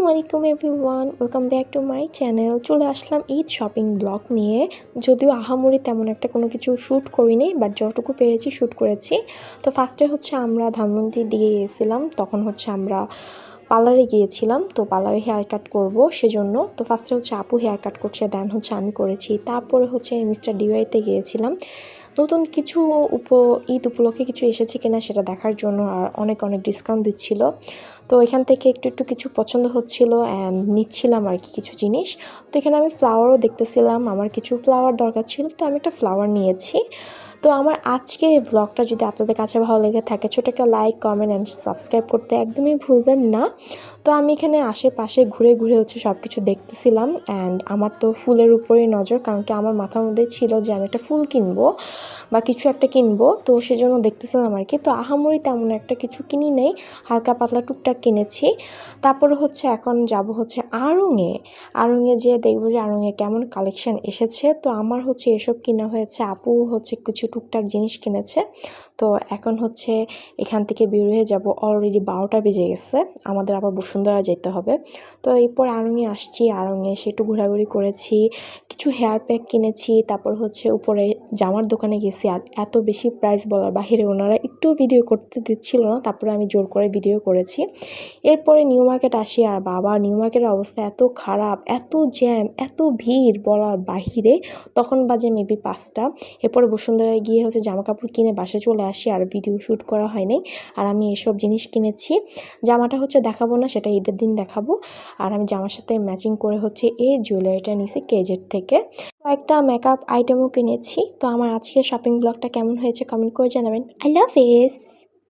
আসসালামু আলাইকুম everyone, welcome back to my channel. চলে আসলাম ঈদ শপিং ব্লগ নিয়ে। যদিও আহামরি তেমন একটা কোনো কিছু শ্যুট করিনি, বাট যতটুকু পেরেছি শ্যুট করেছি। তো ফার্স্টে হচ্ছে আমরা ধানমন্ডি দিয়ে গিয়েছিলাম, তখন হচ্ছে আমরা পার্লারে গিয়েছিলাম। তো পার্লারে হেয়ার কাট করবো সেজন্য। তো ফার্স্টে হচ্ছে আপু হেয়ার কাট করছে, দেন হচ্ছে আমি করেছি। তারপরে হচ্ছে মিস্টার ডিওয়াইতে গিয়েছিলাম নতুন কিছু ঈদ উপলক্ষে কিছু এসেছে কিনা সেটা দেখার জন্য, আর অনেক অনেক ডিসকাউন্ট দিচ্ছিল। তো এখান থেকে একটু একটু কিছু পছন্দ হচ্ছিল অ্যান্ড নিচ্ছিলাম আর কি কিছু জিনিস। তো এখানে আমি ফ্লাওয়ারও দেখতেছিলাম, আমার কিছু ফ্লাওয়ার দরকার ছিল, তো আমি একটা ফ্লাওয়ার নিয়েছি। তো আমার আজকের এই ব্লগটা যদি আপনাদের কাছে ভালো লেগে থাকে, ছোটো একটা লাইক, কমেন্ট অ্যান্ড সাবস্ক্রাইব করতে একদমই ভুলবেন না। তো আমি এখানে আশেপাশে ঘুরে ঘুরে হচ্ছে সব কিছু দেখতেছিলাম, অ্যান্ড আমার তো ফুলের উপরেই নজর, কারণ কি আমার মাথার মধ্যে ছিল যে আমি একটা ফুল কিনবো বা কিছু একটা কিনবো, তো সেজন্য দেখতেছিলাম আর কি। তো আহামরি তেমন একটা কিছু কিনি নেই, হালকা পাতলা টুকটাক কিনেছি। তারপরে হচ্ছে এখন যাব হচ্ছে আড়ংয়ে যেয়ে দেখবো যে আড়ংয়ে কেমন কালেকশন এসেছে। তো আমার হচ্ছে এসব কিনা হয়েছে, আপু হচ্ছে কিছু টুকটাক জিনিস কিনেছে। তো এখন হচ্ছে এখান থেকে বের হয়ে যাব, অলরেডি 12টা বেজে গেছে, আমাদের আবার বসুন্ধরা যেতে হবে। তো এরপর আড়ংয়ে আসছি, আড়ংয়ে এসে একটু ঘোরাঘুরি করেছি, কিছু হেয়ার প্যাক কিনেছি। তারপর হচ্ছে উপরে জামার দোকানে গেছি, আর এত বেশি প্রাইস বলার বাহিরে ওনারা একটু ভিডিও করতে দিচ্ছিল না, তারপরে আমি জোর করে ভিডিও করেছি। এরপরে নিউ মার্কেট আসি, আর বাবা নিউ মার্কেটের অবস্থা এত খারাপ, এত জ্যাম, এত ভিড় বলার বাহিরে। তখন বাজে মেবি 5টা। এরপরে বসুন্ধরায় গিয়ে হচ্ছে জামা কাপড় কিনে বাসায় চলে আসি, আর ভিডিও শ্যুট করা হয়নি। আর আমি এসব জিনিস কিনেছি, জামাটা হচ্ছে দেখাবো না, সেটা ঈদের দিন দেখাবো। আর আমি জামার সাথে ম্যাচিং করে হচ্ছে এই জুয়েলারিটা নিয়েছি কেজের থেকে। কয়েকটা মেকআপ আইটেমও কিনেছি। তো আমার আজকের শপিং ব্লগটা কেমন হয়েছে কমেন্ট করে জানাবেন। I love is.